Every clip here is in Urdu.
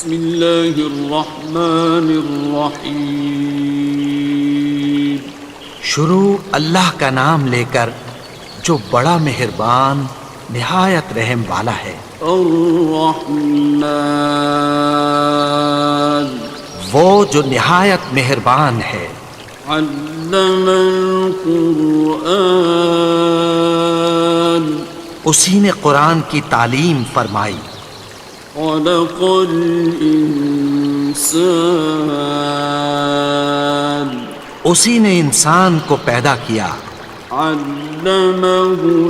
بسم اللہ الرحمن الرحیم. شروع اللہ کا نام لے کر جو بڑا مہربان نہایت رحم والا ہے. الرحمن وہ جو نہایت مہربان ہے. علم القرآن اسی نے قرآن کی تعلیم فرمائی. خلق الانسان اسی نے انسان کو پیدا کیا. علمہ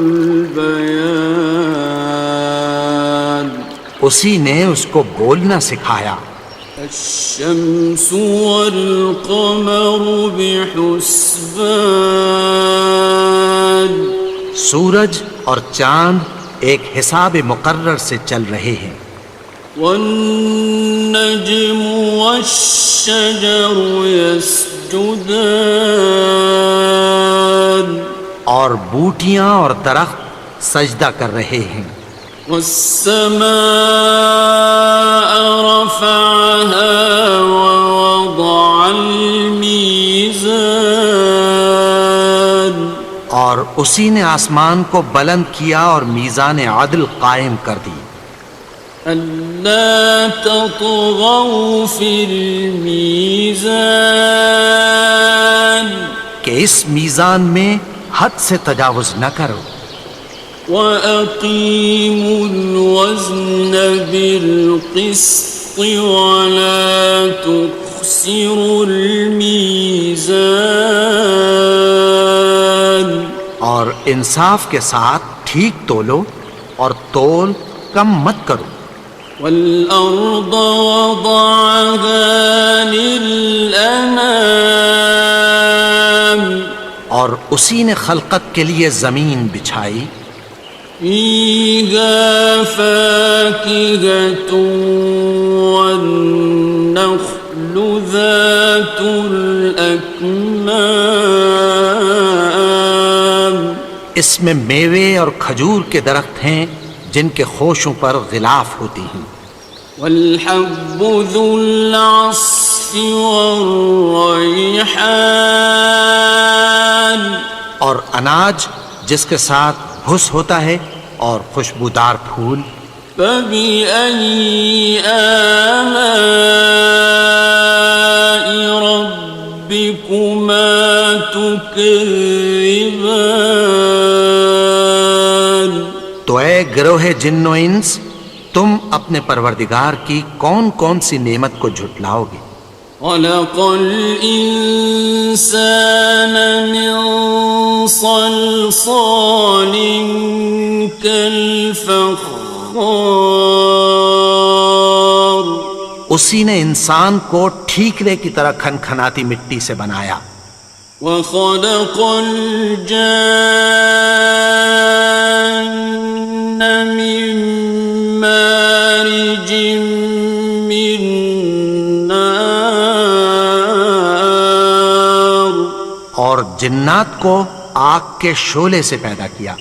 البیان اسی نے اس کو بولنا سکھایا. الشمس والقمر بحسبان سورج اور چاند ایک حساب مقرر سے چل رہے ہیں. والنجم والشجر يسجدان اور بوٹیاں اور درخت سجدہ کر رہے ہیں. والسماء رفعها ووضع الميزان اور اسی نے آسمان کو بلند کیا اور میزان عدل قائم کر دی. ألا تطغوا في الميزان کہ اس میزان میں حد سے تجاوز نہ کرو. وأقيموا الوزن بالقسط ولا تخسروا الميزان اور انصاف کے ساتھ ٹھیک تولو اور تول کم مت کرو. والأرض وضعها للأنام اور اسی نے خلقت کے لیے زمین بچھائی. فيها فاكهة والنخل ذات الأكمام اس میں میوے اور کھجور کے درخت ہیں جن کے خوشوں پر غلاف ہوتی ہیں. والحب ذو العصف والريحان اور اناج جس کے ساتھ بھس ہوتا ہے اور خوشبودار پھول. فبأي آلاء ربكما تكذبان تو اے گروہ جن و انس تم اپنے پروردگار کی کون کون سی نعمت کو جھٹلاؤ گے. خلق الإنسان من صلصال كالفخار اسی نے انسان کو ٹھیکرے کی طرح کھنکھناتی مٹی سے بنایا. وخلق الجان من مارج من نار اور جنات کو آگ کے شعلے سے پیدا کیا.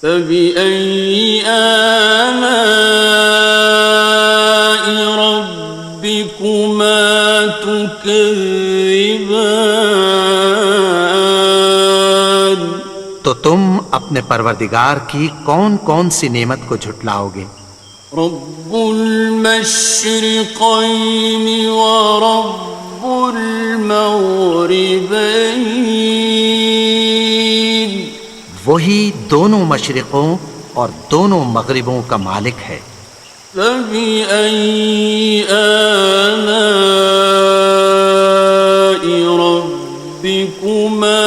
فبأي آلاء ربكما تكذبان تو تم اپنے پروردگار کی کون کون سی نعمت کو جھٹلاؤ گے. رب المشرقين ورب المغربين وہی دونوں مشرقوں اور دونوں مغربوں کا مالک ہے. فبأي آلاء ربكما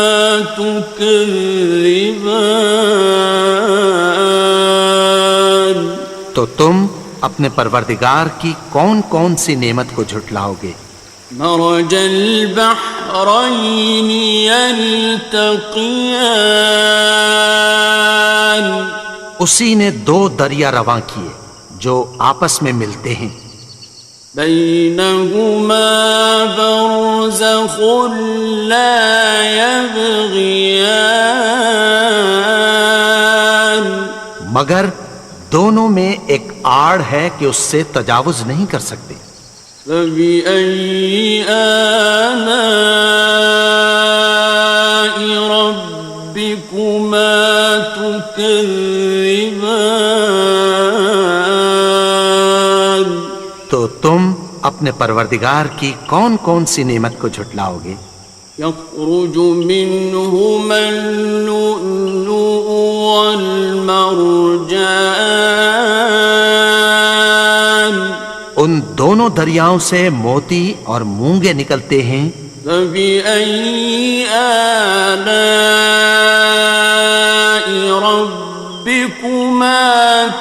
تكذبان تو تم اپنے پروردگار کی کون کون سی نعمت کو جھٹلاؤ گے. مرج البحرين يلتقيان اسی نے دو دریا رواں کیے جو آپس میں ملتے ہیں. بينهما برزخ لا يبغيان مگر دونوں میں ایک آڑ ہے کہ اس سے تجاوز نہیں کر سکتے۔ فبأي آلاء ربكما تكذبان؟ تو تم اپنے پروردگار کی کون کون سی نعمت کو جھٹلاؤ گے؟ يخرج منهما اللؤلؤ والمرجان ان دونوں دریاؤں سے موتی اور مونگے نکلتے ہیں۔ فبأي آلاء ربكما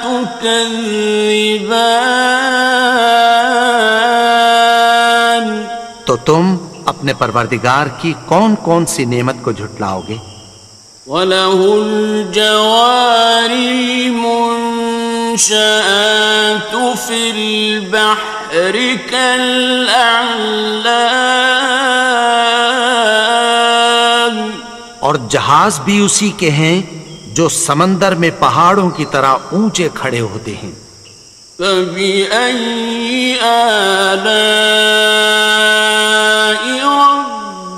تكذبان؟ تو تم اپنے پروردگار کی کون کون سی نعمت کو جھٹلاؤ گے؟ وَلَهُ الْجَوَارِ الْمُنشَآتُ فِي الْبَحْرِ كَالْأَعْلَامِ، اور جہاز بھی اسی کے ہیں جو سمندر میں پہاڑوں کی طرح اونچے کھڑے ہوتے ہیں۔ فَبِأَيِّ آلَاءِ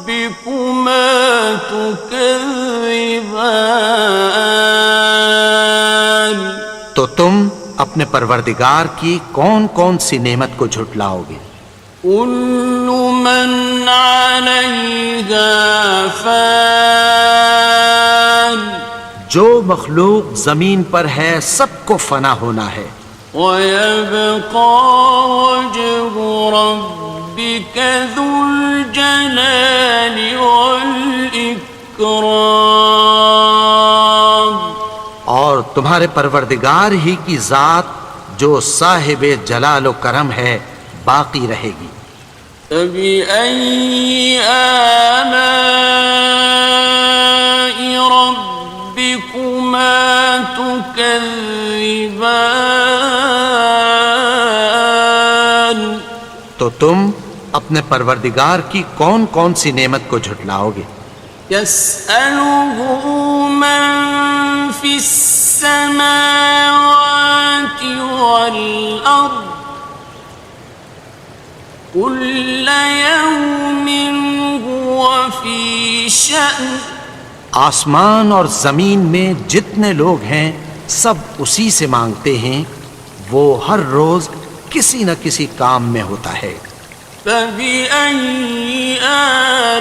رَبِّكُمَا تُكَذِّبَانِ؟ تو تم اپنے پروردگار کی کون کون سی نعمت کو جھٹلاؤ گے؟ كُلُّ مَنْ عَلَيْهَا فَانٍ، جو مخلوق زمین پر ہے سب کو فنا ہونا ہے۔ وَيَبْقَى وَجْهُ رَبِّكَ ذُو الْجَلَالِ وَالْإِكْرَامِ، اور تمہارے پروردگار ہی کی ذات جو صاحب جلال و کرم ہے باقی رہے گی۔ فَبِأَيِّ آلَاءِ رَبِّكُمَا تُكَذِّبَانِ؟ تو تم اپنے پروردگار کی کون کون سی نعمت کو جھٹلاؤ گے؟ يَسْأَلُهُ مَن فِي السَّمَاوَاتِ وَالْأَرْضِ كُلَّ يَوْمٍ هُوَ فِي شَأْنٍ، آسمان اور زمین میں جتنے لوگ ہیں سب اسی سے مانگتے ہیں، وہ ہر روز کسی نہ کسی کام میں ہوتا ہے۔ فَبِأَيِّ آلَاءِ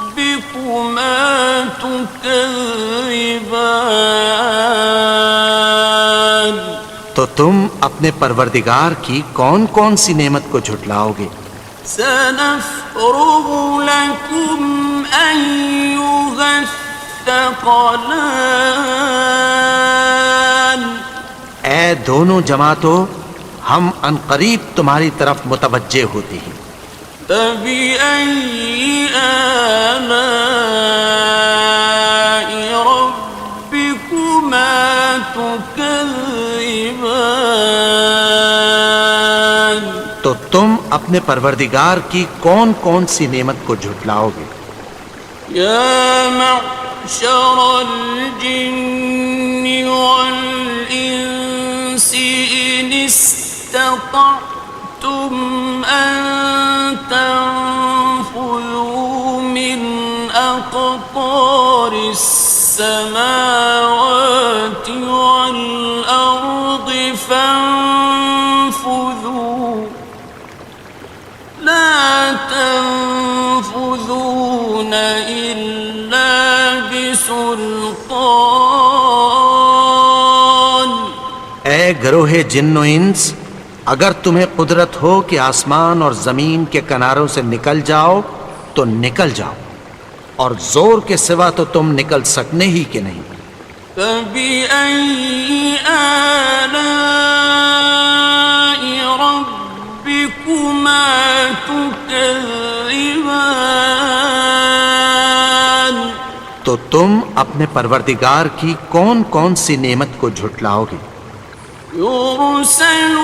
رَبِّكُمَا تُكَذِّبَانِ؟ تو تم اپنے پروردگار کی کون کون سی نعمت کو جھٹلاؤ گے؟ سَنَفْرُغُ لَكُمْ أَيُّهَ الثَّقَلَانِ، اے دونوں جماعتوں، ہم عنقریب تمہاری طرف متوجہ ہوتے ہیں۔ فَبِأَيِّ آلَاءِ رَبِّكُمَا تُكَذِّبَانِ؟ تو تم اپنے پروردگار کی کون کون سی نعمت کو جھٹلاؤ گے؟ يَا مَعْشَرَ الْجِنِّ وَالْإِنسِ إِنِ اسْتَطَعْتُمْ أَن تَنفُذُوا مِنْ أَقْطَارِ السَّمَاوَاتِ وَالْأَرْضِ فَانفُذُوا لَا تَنفُذُونَ إِلَّا بِسُلْطَانٍ۔ اے گروہ جن و انس، اگر تمہیں قدرت ہو کہ آسمان اور زمین کے کناروں سے نکل جاؤ تو نکل جاؤ، اور زور کے سوا تو تم نکل سکنے ہی کہ نہیں۔ فَبِأَيِّ آلَاءِ رَبِّكُمَا تُكَذِّبَانِ؟ تو تم اپنے پروردگار کی کون کون سی نعمت کو جھٹلاؤ گے؟ يُرْسَلُ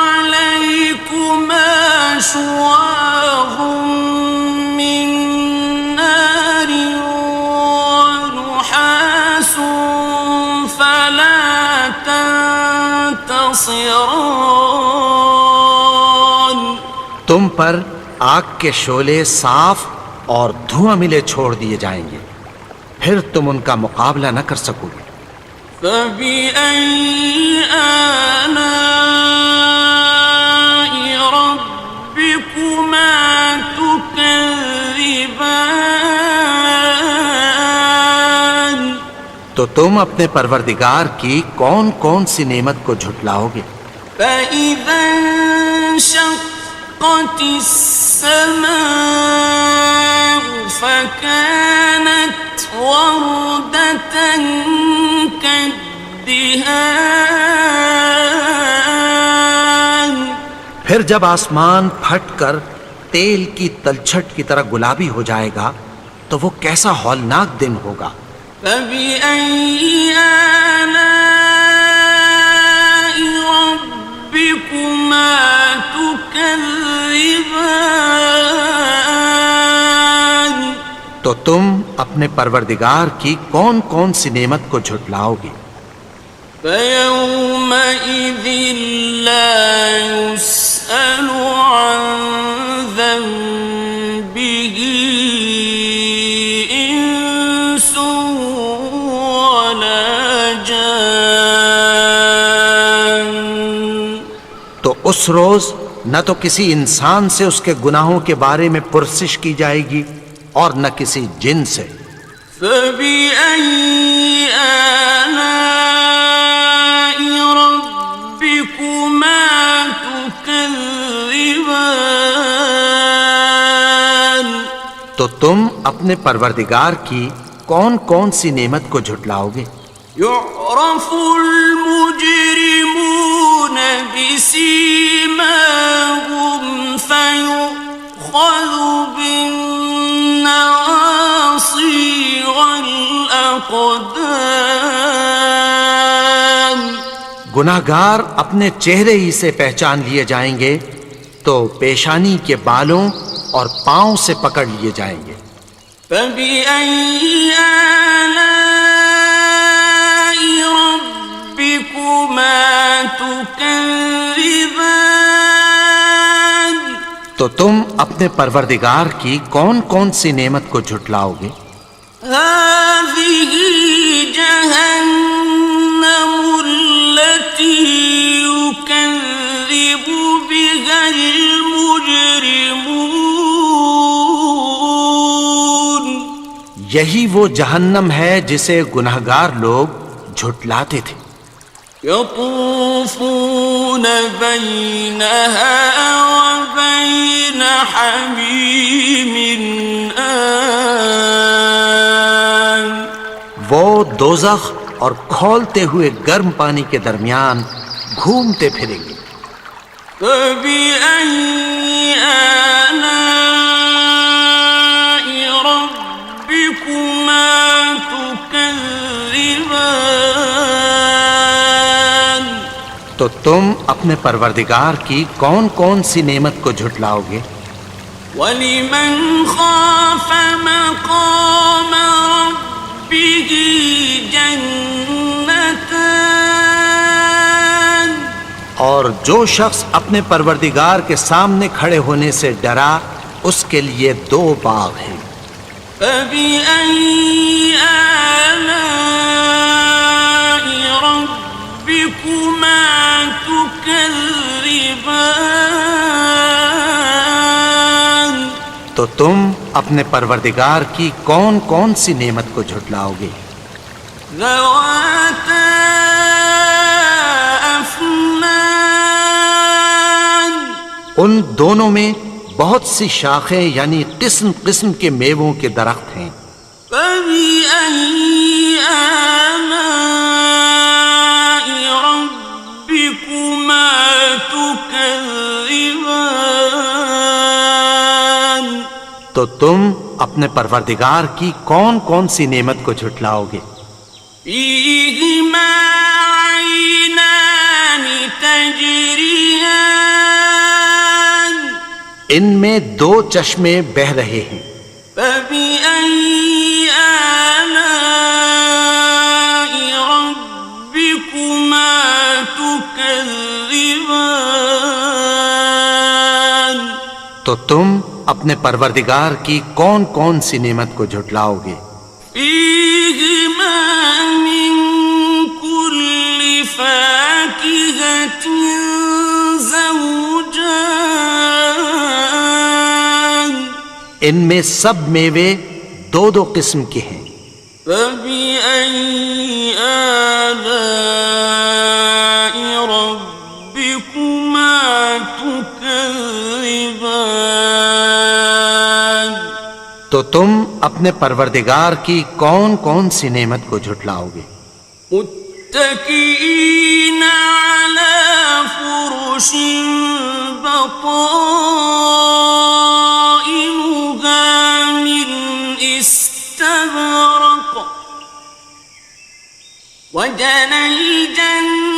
عَلَيْكُمَا شُوَاظٌ مِّن نَّارٍ وَنُحَاسٌ ينتصران تم پر آگ کے شعلے صاف اور دھواں ملے چھوڑ دیے جائیں گے، پھر تم ان کا مقابلہ نہ کر سکو گے۔ فبأي آلاء ربكما تكذبان تو تم اپنے پروردگار کی کون کون سی نعمت کو جھٹلاؤ گے؟ فإذا انشقت السماء فكانت وردة كالدهان پھر جب آسمان پھٹ کر تیل کی تلچھٹ کی طرح گلابی ہو جائے گا تو وہ کیسا ہولناک دن ہوگا۔ فبأي آلاء ربكما تكذبان تو تم اپنے پروردگار کی کون کون سی نعمت کو جھٹلاؤ گے؟ فيومئذ لا يسأل عن ذنبه إنس ولا جان تو اس روز نہ تو کسی انسان سے اس کے گناہوں کے بارے میں پرسش کی جائے گی اور نہ کسی جن سے۔ فبأي آلاء ربكما تكذبان تو تم اپنے پروردگار کی کون کون سی نعمت کو جھٹلاؤ گے؟ يعرف المجرمون بسيماهم فيؤخذ بالنواصي والأقدام گناہگار اپنے چہرے ہی سے پہچان لیے جائیں گے تو پیشانی کے بالوں اور پاؤں سے پکڑ لیے جائیں گے۔ فبأي آلاء ربكما تكذبان تو تم اپنے پروردگار کی کون کون سی نعمت کو جھٹلاؤ گے؟ هذه جهنم التي يكذب بها المجرمون یہی وہ جہنم ہے جسے گناہگار لوگ جھٹلاتے تھے۔ يطوفون بينها وبين حميم آن وہ دوزخ اور کھولتے ہوئے گرم پانی کے درمیان گھومتے پھریں گے۔ فبأي آلاء ربكما تكذبان تو تم اپنے پروردگار کی کون کون سی نعمت کو جھٹلاؤ گے؟ وَلِمَنْ خَافَ مَقَامَ رَبِّهِ جَنَّتَانِ اور جو شخص اپنے پروردگار کے سامنے کھڑے ہونے سے ڈرا اس کے لیے دو باغ ہیں۔ فَبِأَيِّ آلَاءِ رَبِّكُمَا تُكَذِّبَانِ تو تم اپنے پروردگار کی کون کون سی نعمت کو جھٹلاؤ گے؟ ذَوَاتَا أَفْنَانٍ ان دونوں میں بہت سی شاخیں یعنی قسم قسم کے میووں کے درخت ہیں۔ فَبِأَيِّ آلَاءِ رَبِّكُمَا تُكَذِّبَانِ تو تم اپنے پروردگار کی کون کون سی نعمت کو جھٹلاؤ گے؟ فِيهِمَا عَيْنَانِ تَجْرِيَانِ ان میں دو چشمے بہہ رہے ہیں۔ فَبِأَيِّ آلَاءِ رَبِّكُمَا تُكَذِّبَانِ تو تم اپنے پروردگار کی کون کون سی نعمت کو جھٹلاؤ گے؟ فيهما من كل فاكهة زوجان ان میں سب میوے دو دو قسم کے ہیں۔ فبأي آلاء ربكما تكذبان تو تم اپنے پروردگار کی کون کون سی نعمت کو جھٹلاؤ گے؟ متكئين على فرش بطائنها من استبرق وجنى الجنتين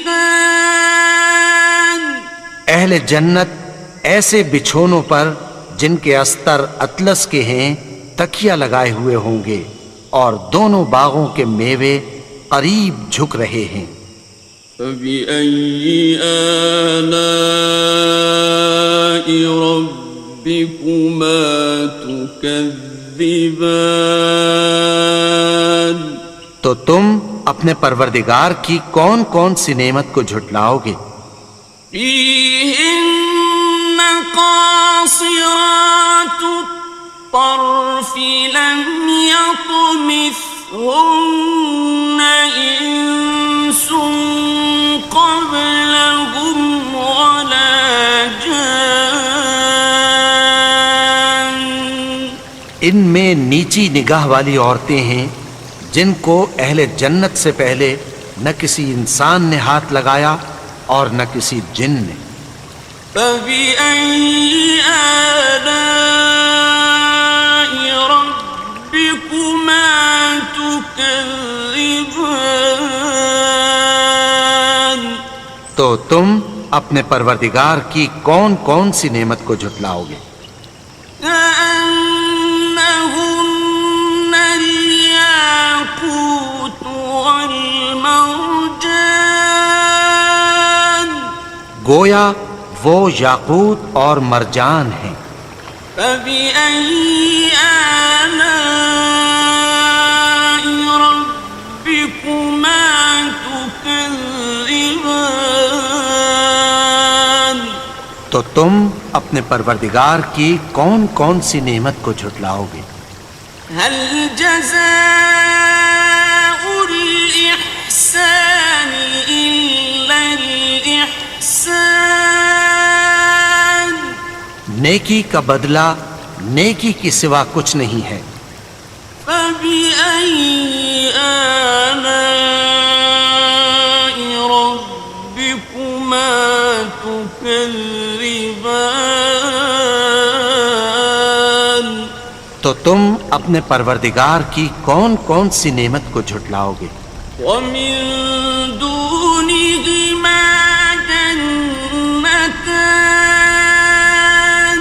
دان اہل جنت ایسے بچھونوں پر جن کے استر اطلس کے ہیں تکیہ لگائے ہوئے ہوں گے، اور دونوں باغوں کے میوے قریب جھک رہے ہیں۔ فبأي آلاء ربكما تكذبان تو تم اپنے پروردگار کی کون کون سی نعمت کو جھٹلاؤ گے؟ فيهن قاصرات الطرف لم يطمثهن إنس قبلهم ولا جان ان میں نیچی نگاہ والی عورتیں ہیں جن کو اہل جنت سے پہلے نہ کسی انسان نے ہاتھ لگایا اور نہ کسی جن نے۔ فبأي آلاء ربكما تكذبان تو تم اپنے پروردگار کی کون کون سی نعمت کو جھٹلاؤ گے؟ كأنهن الياقوت والمرجان گویا وہ یاقوت اور مرجان ہیں۔ فبأي آلاء ربكما تكذبان تو تم اپنے پروردگار کی کون کون سی نعمت کو جھٹلاؤ گے؟ هل جزاء الإحسان إلا الإحسان نیکی کا بدلہ نیکی کی سوا کچھ نہیں ہے۔ فبأي آلاء ربكما تكذبان تو تم اپنے پروردگار کی کون کون سی نعمت کو جھٹلاؤ گے؟ ومن دونهما جنتان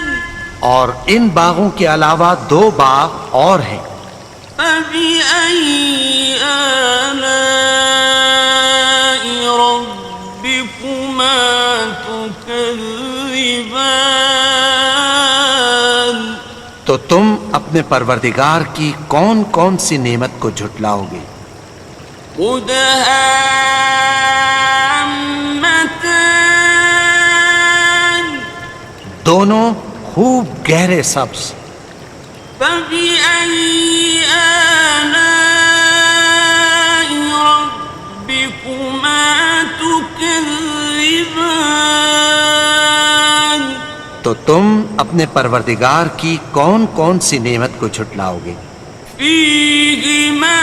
اور ان باغوں کے علاوہ دو باغ اور ہیں۔ فبأي آلاء ربكما تكذبان تو تم اپنے پروردگار کی کون کون سی نعمت کو جھٹلاؤ گے؟ مدهامتان دونوں خوب گہرے سبز۔ فبأي آلاء ربكما تكذبان تو تم اپنے پروردگار کی کون کون سی نعمت کو جھٹلاؤ گے؟ فيهما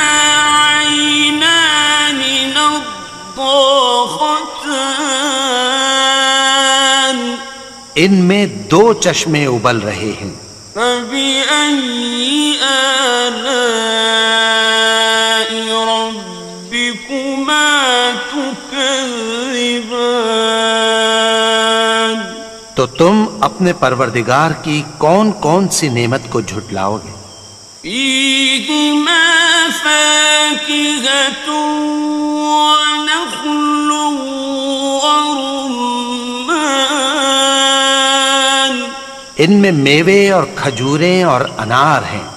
عينان نضاختان ان میں دو چشمے ابل رہے ہیں۔ فبأي آلاء ربكما تكذبان تو تم اپنے پروردگار کی کون کون سی نعمت کو جھٹلاؤ گے؟ فيهما فاكهة ونخل ورمان ان میں میوے اور کھجوریں اور انار ہیں۔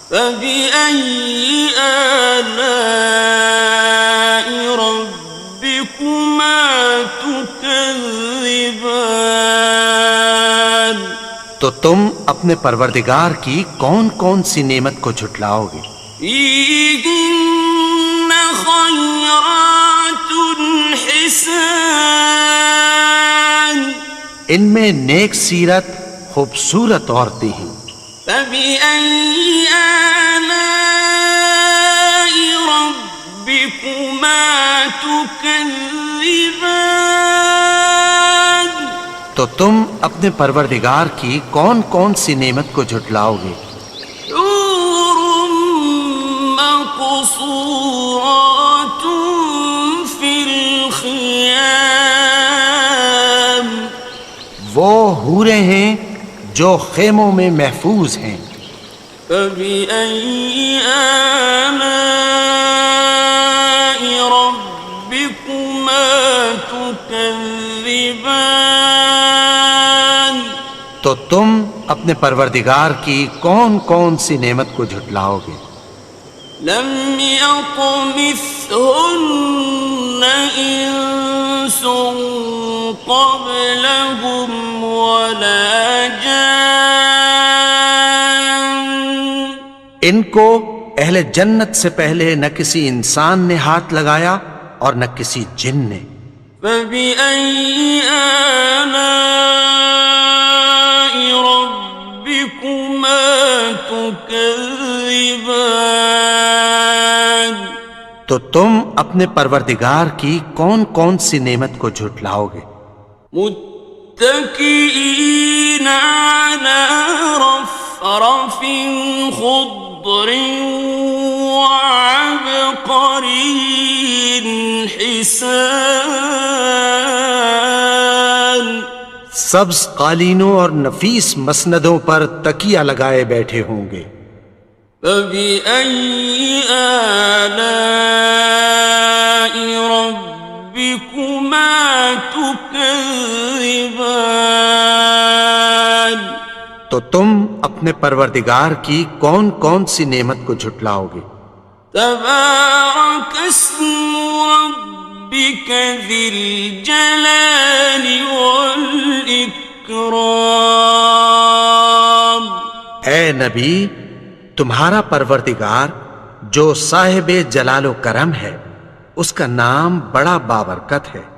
فبأي آلاء ربكما تكذبان؟ تو تم اپنے پروردگار کی کون کون سی نعمت کو جھٹلاؤ گے؟ فيهن خيرات حسان، ان میں نیک سیرت خوبصورت عورتیں ہیں۔ فبأي آلاء ربكما تكذبان؟ تو تم اپنے پروردگار کی کون کون سی نعمت کو جھٹلاؤ گے؟ حور مقصورات في الخيام، وہ حوریں ہیں جو خیموں میں محفوظ ہیں۔ فبأي آلاء ربكما تكذبان؟ تو تم اپنے پروردگار کی کون کون سی نعمت کو جھٹلاؤ گے؟ لم يطمثهن إنس قبلهم ولا جان، ان کو اہل جنت سے پہلے نہ کسی انسان نے ہاتھ لگایا اور نہ کسی جن نے۔ فبأي آلاء ربكما تكذبان؟ تو تم اپنے پروردگار کی کون کون سی نعمت کو جھٹلاؤ گے؟ متكئين على رفرف خضر وعبقري حسان، سبز قالینوں اور نفیس مسندوں پر تکیہ لگائے بیٹھے ہوں گے۔ فبأي آلاء ربكما تكذبان؟ تو تم اپنے پروردگار کی کون کون سی نعمت کو جھٹلاؤ گے؟ تبارك اسم ربك ذي الجلال والإكرام۔ اے نبی، تمہارا پروردگار جو صاحب جلال و کرم ہے، اس کا نام بڑا بابرکت ہے۔